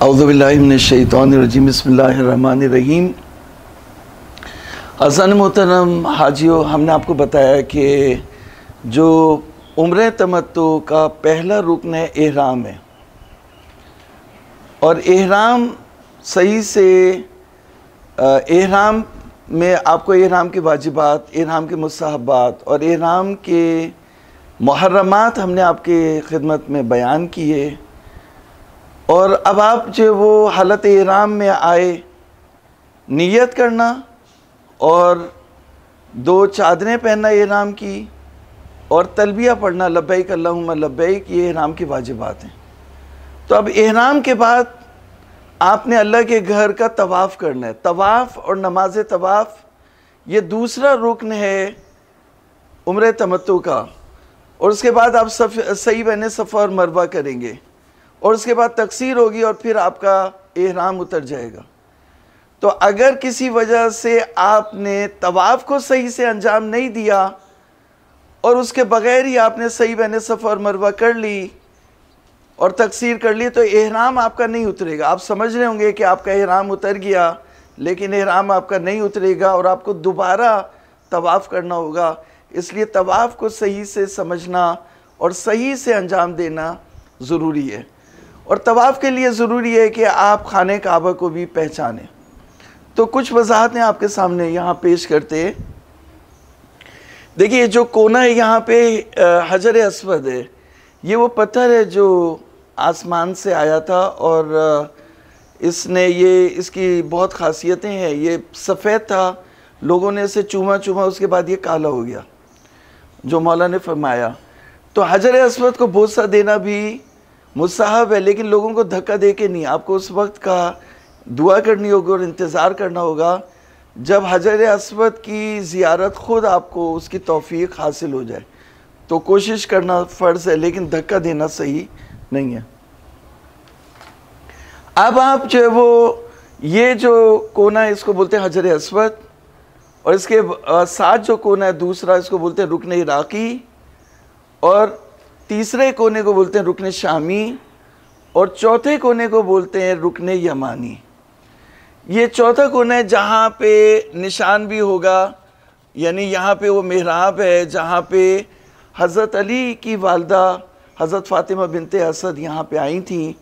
औज़ुबिल्लाहि मिनश्शैतानिर्रजीम बिस्मिल्लाहिर्रहमानिर्रहीम। हसन मोहतरम हाजियों, हमने आपको बताया कि जो उम्रे तमत्तु का पहला रुकन है एहराम है, और एहराम सही से एहराम में आपको एहराम के वाजिबात, एहराम के मुस्तहब्बात और एहराम के मुहर्रमात हमने आपके खिदमत में बयान किए। और अब आप जो वो हालत एहराम में आए, नियत करना और 2 चादरें पहनना एहराम की और तलबिया पढ़ना लब्बैक अल्लाहुम्मा लब्बैक, ये एहराम की वाजिबात हैं। तो अब एहराम के बाद आपने अल्लाह के घर का तवाफ़ करना है। तवाफ़ और नमाज तवाफ़ ये दूसरा रुकन है उम्रे तमत्तु का। और उसके बाद आप सही बने सफ़ा और मरवा करेंगे और उसके बाद तकसीर होगी और फिर आपका एहराम उतर जाएगा। तो अगर किसी वजह से आपने तवाफ़ को सही से अंजाम नहीं दिया और उसके बग़ैर ही आपने सही बने सफ़ा और मरवा कर ली और तकसीर कर ली, तो एहराम आपका नहीं उतरेगा। आप समझ रहे होंगे कि आपका एहराम उतर गया, लेकिन एहराम आपका नहीं उतरेगा और आपको दोबारा तवाफ़ करना होगा। इसलिए तवाफ़ को सही से समझना और सही से अंजाम देना ज़रूरी है। और तवाफ़ के लिए ज़रूरी है कि आप खाने काबा को भी पहचानें। तो कुछ वजाहतें आपके सामने यहाँ पेश करते हैं। देखिए, जो कोना है यहाँ पे हजर अस्वद है। ये वो पत्थर है जो आसमान से आया था और इसकी बहुत ख़ासियतें हैं। ये सफ़ेद था, लोगों ने इसे चूमा उसके बाद ये काला हो गया, जो मौला ने फरमाया। तो हजर अस्वद को बोसा देना भी मुस्तहब है, लेकिन लोगों को धक्का दे के नहीं। आपको उस वक्त का दुआ करनी होगी और इंतज़ार करना होगा जब हजर अस्वद की ज़ियारत ख़ुद आपको उसकी तौफ़ीक़ हासिल हो जाए। तो कोशिश करना फ़र्ज़ है, लेकिन धक्का देना सही नहीं है। अब आप जो है वो ये जो कोना है इसको बोलते हैं हजर अस्वद, और इसके साथ जो कोना है दूसरा, इसको बोलते हैं रुकन इराक़ी, और तीसरे कोने को बोलते हैं रुकन शामी, और चौथे कोने को बोलते हैं रुकन यमानी। ये चौथा कोना है जहाँ पे निशान भी होगा, यानी यहाँ पे वो मेहराब है जहाँ पे हज़रत अली की वालदा हज़रत फ़ातिमा बिनते असद यहाँ पे आई थी,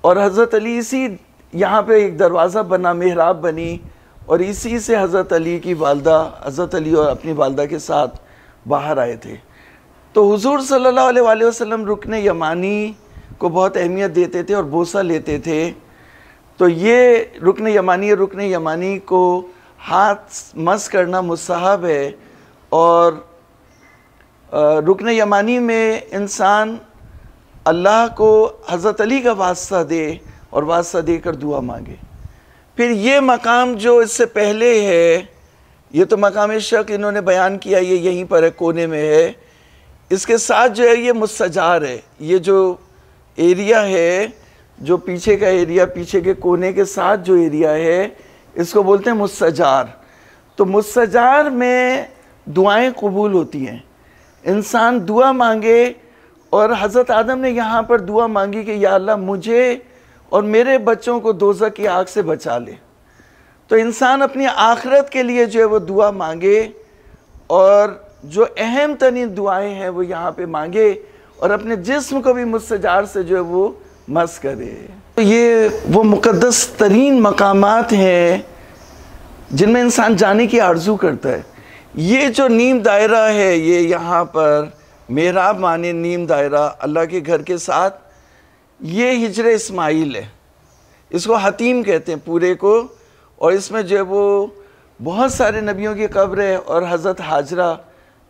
और हज़रत अली इसी यहाँ पे एक दरवाज़ा बना, मेहराब बनी, और इसी से हज़रत अली की वालदा, हज़रत अली और अपनी वालदा के साथ बाहर आए थे। तो हुज़ूर सल्लल्लाहु अलैहि वसल्लम रुकन यमानी को बहुत अहमियत देते थे और बोसा लेते थे। तो ये रुकन यमानी को हाथ मस करना मुस्तहब है। और रुकन यमानी में इंसान अल्लाह को हज़रत अली का वास्ता दे और वास्ता देकर दुआ मांगे। फिर ये मकाम जो इससे पहले है, ये तो मकाम शक इन्होंने बयान किया, ये यहीं पर है, कोने में है। इसके साथ जो है ये मुस्तजार है। ये जो एरिया है, जो पीछे का एरिया, पीछे के कोने के साथ जो एरिया है, इसको बोलते हैं मुस्तजार। तो मुस्तजार में दुआएं कबूल होती हैं। इंसान दुआ मांगे, और हज़रत आदम ने यहाँ पर दुआ मांगी कि या अल्लाह मुझे और मेरे बच्चों को दोज़ख की आग से बचा ले। तो इंसान अपनी आखिरत के लिए जो है वो दुआ मांगे, और जो अहम तरीन दुआएं हैं वो यहाँ पे मांगे, और अपने जिस्म को भी मुस्तजार से जो है वो मस करे। तो ये वो मुक़द्दस तरीन मकामात हैं जिनमें इंसान जाने की आरज़ू करता है। ये जो नीम दायरा है, ये यहाँ पर मेहराब माने नीम दायरा अल्लाह के घर के साथ, ये हिजर इस्माइल है। इसको हतीम कहते हैं पूरे को। और इसमें जो है वो बहुत सारे नबियों की कब्र है, और हज़रत हाजरा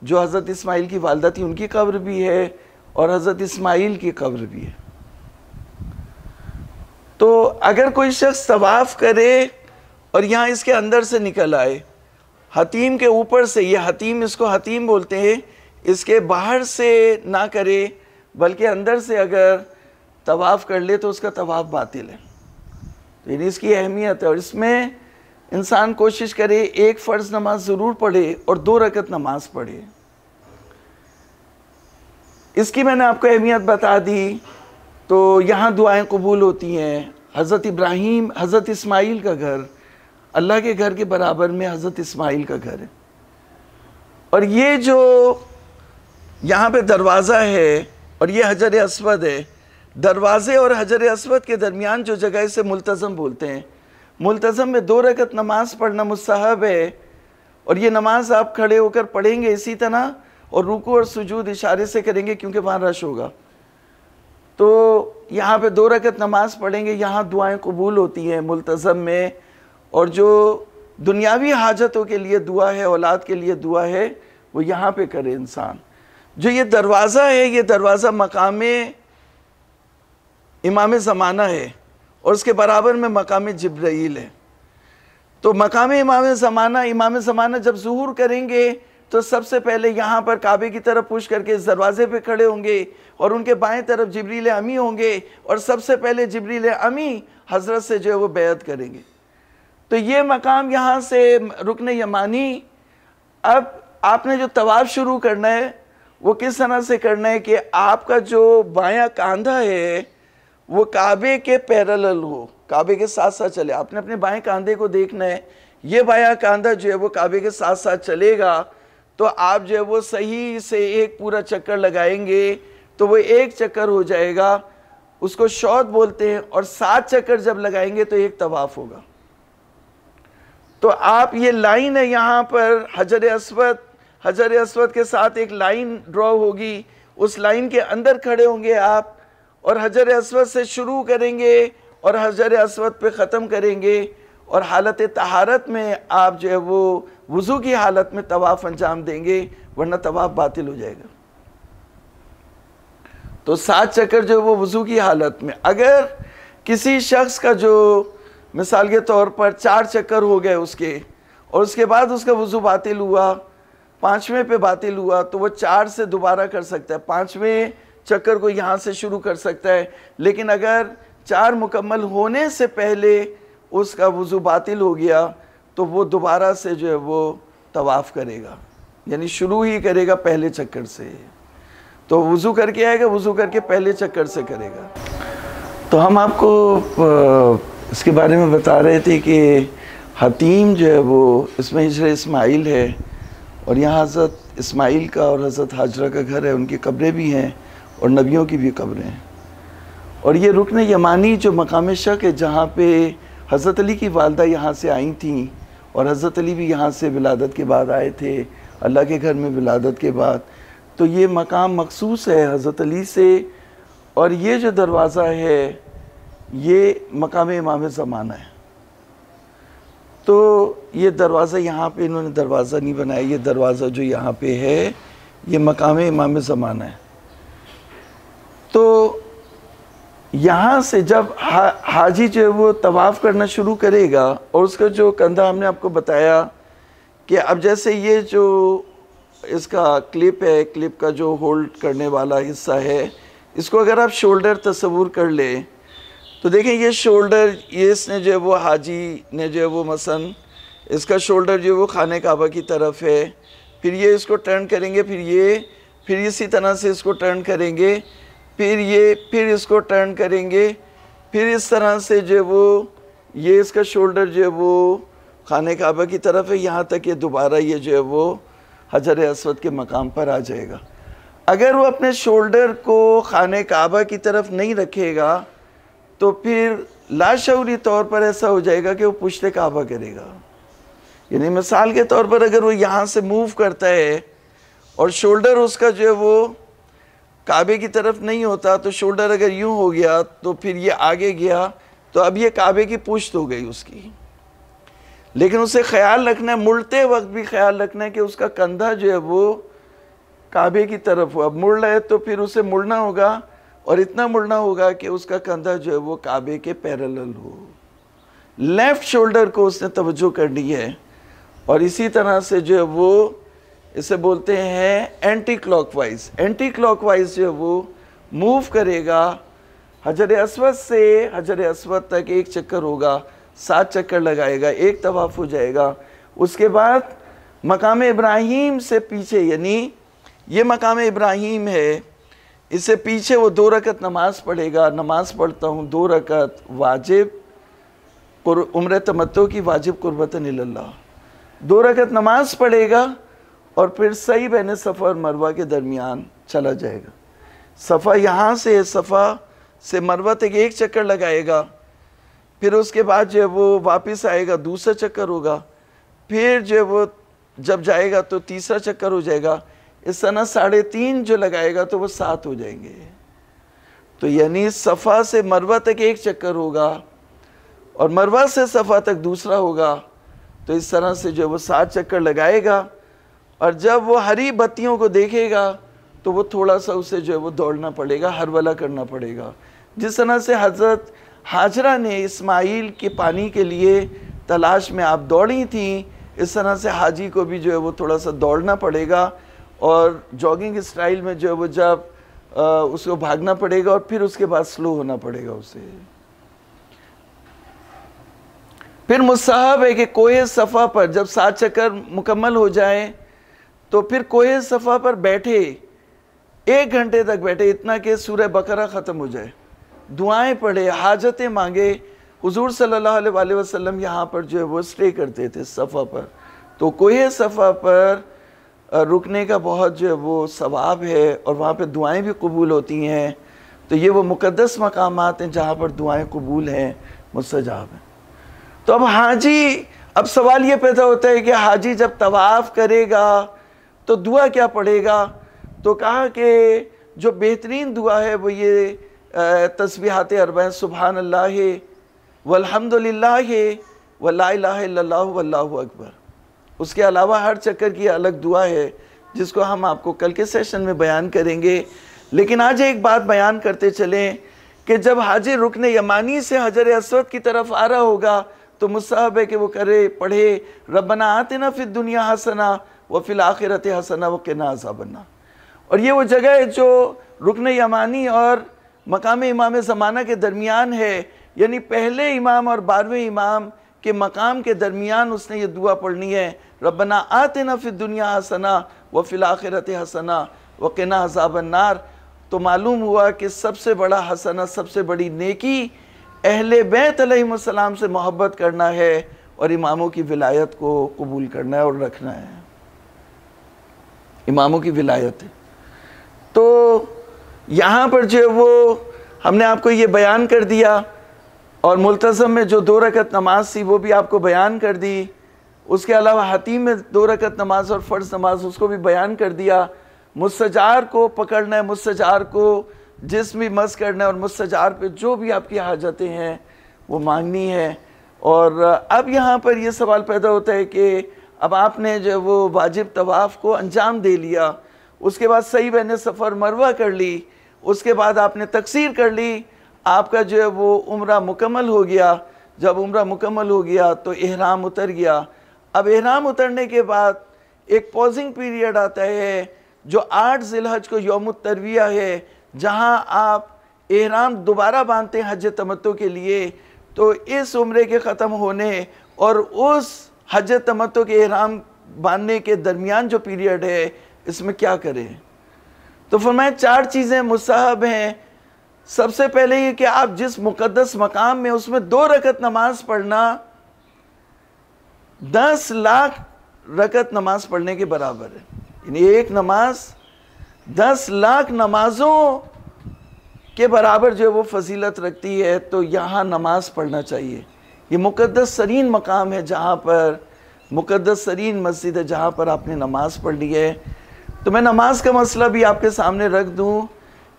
जो हज़रत इस्माइल की वालदा थी उनकी कब्र भी है, और हज़रत इस्माइल की कब्र भी है। तो अगर कोई शख्स तवाफ़ करे और यहाँ इसके अंदर से निकल आए, हतीम के ऊपर से, ये हतीम, इसको हतीम बोलते हैं, इसके बाहर से ना करे बल्कि अंदर से अगर तवाफ़ कर ले तो उसका तवाफ़ बातिल है। तो यानी इसकी अहमियत है। और इसमें इंसान कोशिश करे एक फ़र्ज़ नमाज ज़रूर पढ़े और 2 रकत नमाज पढ़े। इसकी मैंने आपको अहमियत बता दी। तो यहाँ दुआएं कबूल होती हैं, हज़रत इब्राहीम, हज़रत इस्माइल का घर, अल्लाह के घर के बराबर में हज़रत इस्माइल का घर है। और ये जो यहाँ पे दरवाज़ा है और ये हजर अस्वद है, दरवाज़े और हजर अस्वद के दरमियान जो जगह इसे मुल्तज़म बोलते हैं। मुल्तज़म में 2 रकत नमाज पढ़ना मुस्तहब है, और ये नमाज आप खड़े होकर पढ़ेंगे इसी तरह, और रुकू और सुजूद इशारे से करेंगे क्योंकि वहाँ रश होगा। तो यहाँ पे 2 रकत नमाज पढ़ेंगे, यहाँ दुआएं कबूल होती हैं मुल्तज़म में, और जो दुनियावी हाजतों के लिए दुआ है, औलाद के लिए दुआ है, वो यहाँ पे करे इंसान। जो ये दरवाज़ा है, ये दरवाज़ा मकाम इमाम ज़माना है, और उसके बराबर में मकाम जिब्राईल है। तो मकाम इमाम ज़माना जब ज़ुहूर करेंगे तो सबसे पहले यहाँ पर काबे की तरफ पुश करके इस दरवाजे पे खड़े होंगे, और उनके बाएं तरफ जिब्रील अमी होंगे, और सबसे पहले जिब्रील अमी हज़रत से जो है वो बैत करेंगे। तो ये मकाम यहाँ से रुकन यमानी। अब आपने जो तवाफ़ शुरू करना है वो किस तरह से करना है कि आपका जो बायां कांधा है वो काबे के पैरेलल हो, काबे के साथ साथ चले। आपने अपने बाएं कांधे को देखना है, ये बायां कांधा जो है वो काबे के साथ साथ चलेगा, तो आप जो है वो सही से एक पूरा चक्कर लगाएंगे तो वो एक चक्कर हो जाएगा, उसको शौत बोलते हैं। और 7 चक्कर जब लगाएंगे तो एक तवाफ़ होगा। तो आप, ये लाइन है यहाँ पर हजर अस्वद के साथ एक लाइन ड्रॉ होगी, उस लाइन के अंदर खड़े होंगे आप, और हजर अस्वद से शुरू करेंगे और हजर अस्वद पे ख़त्म करेंगे, और हालत तहारत में आप जो है वो वुज़ू की हालत में तवाफ़ अंजाम देंगे, वरना तवाफ़ बातिल हो जाएगा। तो 7 चक्कर जो है वो वुज़ू की हालत में। अगर किसी शख्स का जो मिसाल के तौर पर 4 चक्कर हो गए उसके, और उसके बाद उसका वुज़ू बातिल हुआ, 5वें पे बातिल हुआ, तो वो 4 से दोबारा कर सकता है, 5वें चक्कर को यहाँ से शुरू कर सकता है। लेकिन अगर 4 मुकम्मल होने से पहले उसका वुज़ू बातिल हो गया तो वो दोबारा से जो है वो तवाफ़ करेगा, यानी शुरू ही करेगा पहले चक्कर से। तो वुज़ू करके आएगा, वुज़ू करके पहले चक्कर से करेगा। तो हम आपको इसके बारे में बता रहे थे कि हतीम जो है वो इसमें हिजर इस्माइल है, और यहाँ हज़रत इस्माइल का और हज़रत हाजरा का घर है, उनकी कब्रें भी हैं और नबियों की भी कब्रें हैं। और ये रुकन यमानी जो मकाम शक है, जहाँ पे हज़रत अली की वालदा यहाँ से आई थी, और हज़रत अली भी यहाँ से विलादत के बाद आए थे, अल्लाह के घर में विलादत के बाद। तो ये मकाम मखसूस है हज़रत अली से, और ये जो दरवाज़ा है ये मकाम इमाम ज़माना है। तो ये दरवाज़ा यहाँ पे इन्होंने दरवाज़ा नहीं बनाया, ये दरवाज़ा जो यहाँ पे है ये मकाम इमाम ज़माना है। तो यहाँ से जब हाजी जो है वो तवाफ़ करना शुरू करेगा, और उसका जो कंधा हमने आपको बताया कि अब जैसे ये जो इसका क्लिप है, क्लिप का जो होल्ड करने वाला हिस्सा है, इसको अगर आप शोल्डर तस्वूर कर ले तो देखें ये शोल्डर, ये इसने जो है वो हाजी ने जो है वो मसन इसका शोल्डर जो है वो खाने काबा की तरफ है, फिर ये इसको टर्न करेंगे, फिर इसी तरह से इसको टर्न करेंगे, फिर इसको टर्न करेंगे, फिर इस तरह से जो है वो ये इसका शोल्डर जो है वो खाने काबा की तरफ है, यहाँ तक ये दोबारा ये जो है वो हजर अस्वद के मकाम पर आ जाएगा। अगर वो अपने शोल्डर को खाने काबा की तरफ नहीं रखेगा तो फिर लाशऊरी तौर पर ऐसा हो जाएगा कि वो पुश्ते काबा करेगा। यानी मिसाल के तौर पर अगर वो यहाँ से मूव करता है और शोल्डर उसका जो है वो काबे की तरफ नहीं होता, तो शोल्डर अगर यूं हो गया तो फिर ये आगे गया, तो अब ये काबे की पुश्त हो गई उसकी। लेकिन उसे ख्याल रखना है, मुड़ते वक्त भी ख्याल रखना है कि उसका कंधा जो है वो काबे की तरफ हो। अब मुड़ रहा है तो फिर उसे मुड़ना होगा, और इतना मुड़ना होगा कि उसका कंधा जो है वो काबे के पैरेलल हो। लेफ़्ट शोल्डर को उसने तवज्जो करनी है, और इसी तरह से जो है वो इसे बोलते हैं एंटी क्लॉकवाइज। एंटी क्लॉकवाइज जो है वो मूव करेगा, हजर अस्वद से हजर अस्वद तक एक चक्कर होगा, 7 चक्कर लगाएगा, एक तवाफ़ हो जाएगा। उसके बाद मकाम इब्राहीम से पीछे, यानी ये मकाम इब्राहीम है, इससे पीछे वो 2 रकत नमाज पढ़ेगा, नमाज पढ़ता हूँ 2 रकत वाजिब उम्र तमत्तो की वाजिब कुर्बतन इल्लल्लाह, 2 रकत नमाज पढ़ेगा और फिर सही बैन सफ़ा और मरवा के दरमियान चला जाएगा। सफ़ा यहाँ से सफ़ा से मरवा तक 1 चक्कर लगाएगा, फिर उसके बाद जो है वो वापस आएगा, दूसरा चक्कर होगा, फिर जो है वो जब जाएगा तो तीसरा चक्कर हो जाएगा। इस तरह 3.5 जो लगाएगा तो वो 7 हो जाएंगे। तो यानी सफ़ा से मरवा तक 1 चक्कर होगा और मरवा से सफ़ा तक दूसरा होगा। तो इस तरह से जो वो 7 चक्कर लगाएगा और जब वो हरी बत्तियों को देखेगा तो वो थोड़ा सा उसे जो है वो दौड़ना पड़ेगा, हरवला करना पड़ेगा। जिस तरह से हज़रत हाजरा ने इस्माइल के पानी के लिए तलाश में आप दौड़ी थी, इस तरह से हाजी को भी जो है वो थोड़ा सा दौड़ना पड़ेगा और जॉगिंग स्टाइल में जो है वो जब उसको भागना पड़ेगा और फिर उसके बाद स्लो होना पड़ेगा उसे। फिर मुस्तहब है कि कोहे सफ़ा पर जब 7 चक्कर मुकम्मल हो जाए तो फिर कोहे सफ़ा पर बैठे, 1 घंटे तक बैठे, इतना कि सूरह बकरा ख़त्म हो जाए, दुआएं पढ़े, हाजतें मांगे। हुजूर सल्लल्लाहु अलैहि वसल्लम यहाँ पर जो है वो स्टे करते थे सफ़ा पर। तो कोहे सफ़ा पर रुकने का बहुत जो है वो सवाब है और वहाँ पे दुआएं भी कबूल होती हैं। तो ये वो मुक़द्दस मकामात हैं जहाँ पर दुआएं कबूल हैं, मुस्तजाब हैं। तो अब हाजी, अब सवाल ये पैदा होता है कि हाजी जब तवाफ़ करेगा तो दुआ क्या पढ़ेगा? तो कहा कि जो बेहतरीन दुआ है वो ये तस्बीहात अरबा, सुबहान अल्लाह वल्हम्दुलिल्लाह वला इलाहा इल्लल्लाह वल्लाहु अकबर। उसके अलावा हर चक्कर की अलग दुआ है जिसको हम आपको कल के सेशन में बयान करेंगे। लेकिन आज एक बात बयान करते चलें कि जब हाजी रुकन यमानी से हजर अस्वद की तरफ आ रहा होगा तो मुस्तहब है कि वो करे, पढ़े रब्बना आतिना फिद दुनिया हसना व फिल आखिरत हसना व क़िना अज़ाबन्नार। और ये वो जगह है जो रुकन यमानी और मकाम इमाम ज़माना के दरमियान है, यानी पहले इमाम और 12वें इमाम के मकाम के दरमियान उसने ये दुआ पढ़नी है, रब्बना आतिना फिद दुनिया हसना व फिल आखिरत हसना व क़िना अज़ाबन्नार। तो मालूम हुआ कि सबसे बड़ा हसना, सबसे बड़ी नेकी अहले बैत अलैहिमुस्सलाम से मोहब्बत करना है और इमामों की विलायत को कबूल करना है और रखना है। इमामों की विलायत है। तो यहाँ पर जो वो हमने आपको ये बयान कर दिया और मुल्तज़म में जो 2 रकत नमाज थी वो भी आपको बयान कर दी। उसके अलावा हतीम में 2 रकत नमाज और फ़र्ज़ नमाज उसको भी बयान कर दिया। मुस्तजार को पकड़ना है, मुस्तजार को जिस्म भी मस करना है और मुस्तजार पे जो भी आपकी हाजतें हैं वो मांगनी है। और अब यहाँ पर ये सवाल पैदा होता है कि अब आपने जो वो वाजिब तवाफ़ को अंजाम दे लिया, उसके बाद सही बैन सफ़र मरवा कर ली, उसके बाद आपने तकसीर कर ली, आपका जो है वो उम्रा मुकम्मल हो गया। जब उम्रा मुकम्मल हो गया तो एहराम उतर गया। अब एहराम उतरने के बाद एक पॉजिंग पीरियड आता है जो 8 ज़िलहज को यौम तरविया है, जहाँ आप एहराम दोबारा बांधते हैं हज तमत्तो के लिए। तो इस उम्रे के ख़त्म होने और उस हज तमत्तो के एहराम बांधने के दरमियान जो पीरियड है इसमें क्या करें? तो फरमाया 4 चीज़ें मुस्तहब हैं। सबसे पहले ये कि आप जिस मुक़द्दस मकाम में उसमें 2 रकत नमाज पढ़ना 10 लाख रकत नमाज पढ़ने के बराबर है। यानी एक नमाज 10 लाख नमाजों के बराबर जो वो फजीलत रखती है। तो यहाँ नमाज पढ़ना चाहिए। ये मुक़द्दस तरीन मकाम है जहाँ पर, मुक़द्दस तरीन मस्जिद है जहाँ पर आपने नमाज पढ़नी है। तो मैं नमाज का मसला भी आपके सामने रख दूँ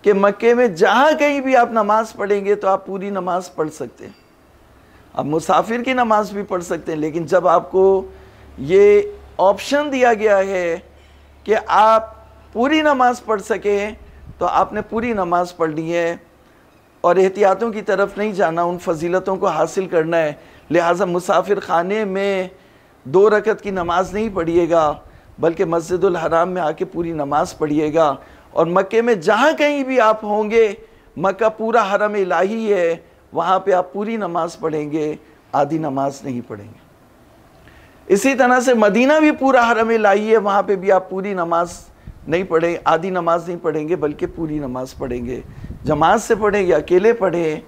कि मक्के में जहाँ कहीं भी आप नमाज पढ़ेंगे तो आप पूरी नमाज पढ़ सकते हैं। आप मुसाफिर की नमाज भी पढ़ सकते हैं, लेकिन जब आपको ये ऑप्शन दिया गया है कि आप पूरी नमाज पढ़ सकें तो आपने पूरी नमाज पढ़नी है और एहतियातों की तरफ नहीं जाना, उन फजीलतों को हासिल करना है। लिहाजा मुसाफिर खाने में 2 रकत की नमाज नहीं पढ़िएगा, बल्कि मस्जिदुल हराम में आके पूरी नमाज पढ़िएगा। और मक्के में जहाँ कहीं भी आप होंगे, मक्का पूरा हरम इलाही है, वहाँ पे आप पूरी नमाज पढ़ेंगे, आधी नमाज नहीं पढ़ेंगे। इसी तरह से मदीना भी पूरा हरम इलाही है, वहाँ पे भी आप पूरी नमाज नहीं पढ़े, आधी नमाज नहीं पढ़ेंगे बल्कि पूरी नमाज पढ़ेंगे। जमात से पढ़ें या अकेले पढ़ें,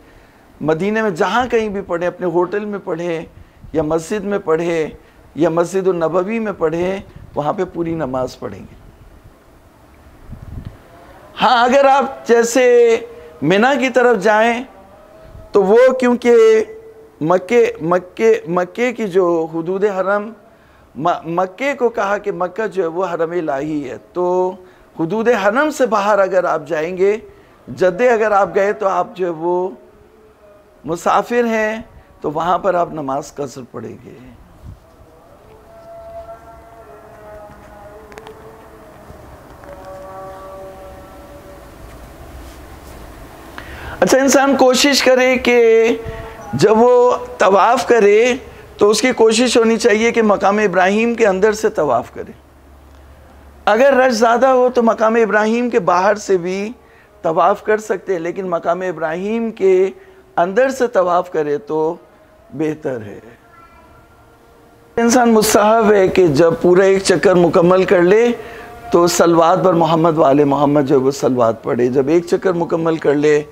मदीने में जहाँ कहीं भी पढ़ें, अपने होटल में पढ़ें या मस्जिद में पढ़ें या मस्जिद नबवी में पढ़ें, वहाँ पे पूरी नमाज पढ़ेंगे। हाँ, अगर आप जैसे मिना की तरफ जाएं तो वो क्योंकि मक्के की जो हुदूद हरम, मक्के को कहा कि मक्का जो है वो हरम इलाही है, तो हुदूद हरम से बाहर अगर आप जाएंगे, जद्दे अगर आप गए तो आप जो है वो मुसाफिर हैं, तो वहाँ पर आप नमाज कसर पढ़ेंगे। अच्छा, इंसान कोशिश करे कि जब वो तवाफ़ करे तो उसकी कोशिश होनी चाहिए कि मकाम इब्राहीम के अंदर से तवाफ़ करे। अगर रश ज़्यादा हो तो मकाम इब्राहीम के बाहर से भी तवाफ़ कर सकते हैं, लेकिन मकाम इब्राहीम के अंदर से तवाफ़ करे तो बेहतर है। इंसान मुस्तहब है कि जब पूरा एक चक्कर मुकम्मल कर ले तो सलवात पर मोहम्मद वाले मोहम्मद जो वो सलवात पढ़े। जब एक चक्कर मुकम्मल कर ले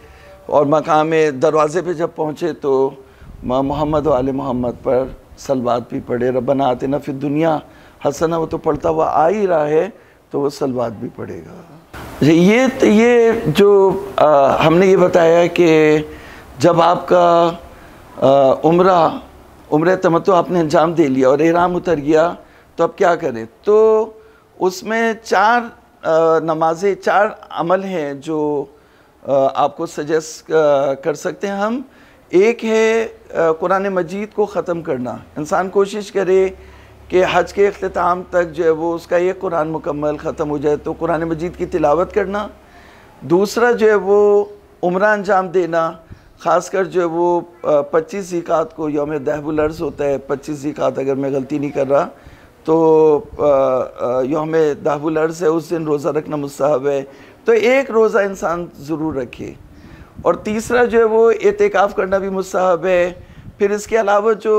और मकाम दरवाज़े पे जब पहुँचे तो मोहम्मद वाले मोहम्मद पर सलवात भी पढ़े। रब्बना आतिना फिद दुनिया हसना, वो तो पढ़ता हुआ आ ही रहा है तो वो सलवात भी पढ़ेगा। ये जो हमने ये बताया कि जब आपका उम्र तमत्तु आपने अंजाम दे लिया और इहराम उतर गया तो अब क्या करें, तो उसमें 4 नमाज़ें, 4 अमल हैं जो आपको सजेस्ट कर सकते हैं हम। एक है कुरान मजीद को ख़त्म करना। इंसान कोशिश करे कि हज के अख्तिताम तक जो है वो उसका ये कुरान मुकम्मल ख़त्म हो जाए, तो कुरान मजीद की तिलावत करना। दूसरा जो है वो उम्रा अंजाम देना, ख़ासकर जो है वो 25 ज़िकात को यौम दहबुल अर्ज़ होता है, 25 ज़िकात अगर मैं गलती नहीं कर रहा, तो यौम दहबुल अर्ज़ है, उस दिन रोज़ा रखना मुस्तहब है, तो एक रोज़ा इंसान ज़रूर रखे। और तीसरा जो है वो एतिकाफ़ करना भी मुस्तहब है। फिर इसके अलावा जो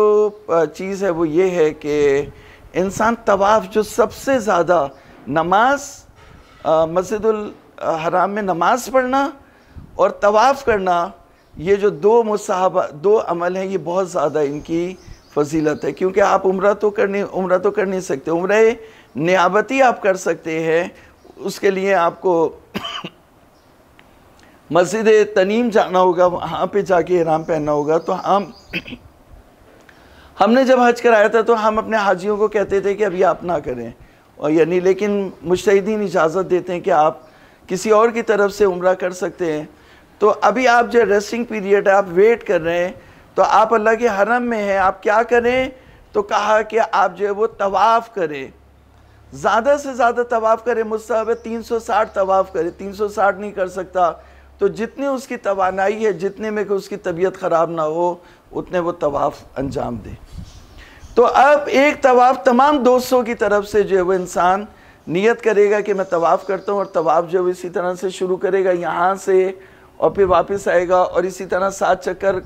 चीज़ है वो ये है कि इंसान तवाफ़, जो सबसे ज़्यादा नमाज, मस्जिदुल हराम में नमाज पढ़ना और तवाफ़ करना, ये जो 2 अमल हैं, ये बहुत ज़्यादा इनकी फजीलत है। क्योंकि आप उम्रा तो कर नहीं सकते, उम्रा नियाबती आप कर सकते हैं, उसके लिए आपको मस्जिद तनीम जाना होगा, वहाँ पे जाके इहराम पहनना होगा। तो हमने जब हज कराया था तो हम अपने हाजियों को कहते थे कि अभी आप ना करें, और यानी लेकिन मुज्तहिदीन इजाज़त देते हैं कि आप किसी और की तरफ से उम्रा कर सकते हैं। तो अभी आप जो रेस्टिंग पीरियड है, आप वेट कर रहे हैं, तो आप अल्लाह के हरम में हैं, आप क्या करें, तो कहा कि आप जो है वो तवाफ़ करें, ज़्यादा से ज़्यादा तवाफ़ करें। मुस्तहब है 360 तवाफ़ करें, 360 नहीं कर सकता तो जितनी उसकी तवानाई है, जितने में कि उसकी तबीयत ख़राब ना हो, उतने वो तवाफ़ अंजाम दे। तो अब एक तवाफ़ तमाम दोस्तों की तरफ से जो है वो इंसान नियत करेगा कि मैं तवाफ़ करता हूँ, और तवाफ़ जो है इसी तरह से शुरू करेगा यहाँ से, और फिर वापस आएगा और इसी तरह 7 चक्कर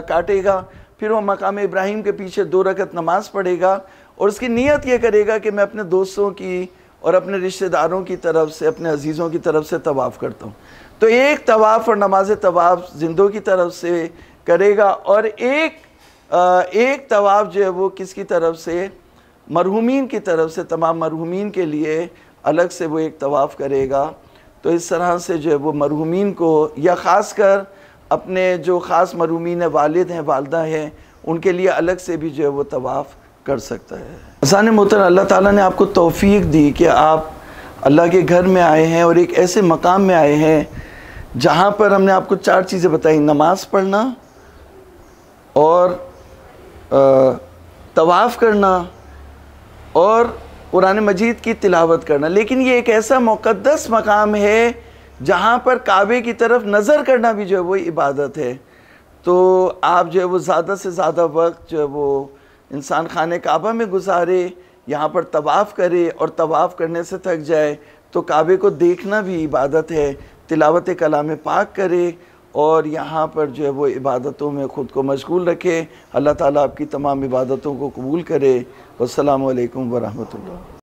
काटेगा। फिर वो मकाम इब्राहीम के पीछे 2 रकत नमाज़ पढ़ेगा और उसकी नीयत ये करेगा कि मैं अपने दोस्तों की और अपने रिश्तेदारों की तरफ से, अपने अजीज़ों की तरफ से तवाफ़ करता हूँ। तो एक तवाफ़ और नमाज तवाफ़ जिंदों की तरफ से करेगा, और एक तवाफ़ जो है वो किसकी तरफ से, मरहूमीन की तरफ से, तमाम मरहूमीन के लिए अलग से वो एक तवाफ़ करेगा। तो इस तरह से जो है वो मरहूमीन को, या ख़ासकर अपने जो ख़ास मरहूमीन वालिद हैं, वालदा हैं, उनके लिए अलग से भी जो है वो तवाफ़ कर सकता है। अज़ान मोहतरम, अल्लाह ताला ने आपको तौफ़ीक दी कि आप अल्लाह के घर में आए हैं और एक ऐसे मकाम में आए हैं जहाँ पर हमने आपको 4 चीज़ें बताई, नमाज़ पढ़ना और तवाफ़ करना और कुरान मजीद की तिलावत करना। लेकिन ये एक ऐसा मुक़द्दस मकाम है जहाँ पर काबे की तरफ नज़र करना भी जो है वो इबादत है। तो आप जो है वो ज़्यादा से ज़्यादा वक्त जो है वो इंसान खाने काबा में गुजारे, यहाँ पर तवाफ़ करे, और तवाफ़ करने से थक जाए तो काबे को देखना भी इबादत है। तिलावत कलाम पाक करे और यहाँ पर जो है वो इबादतों में ख़ुद को मशगूल रखे। अल्लाह ताला आपकी तमाम इबादतों को कबूल करे। वस्सलामु अलैकुम वरहमतुल्लाह।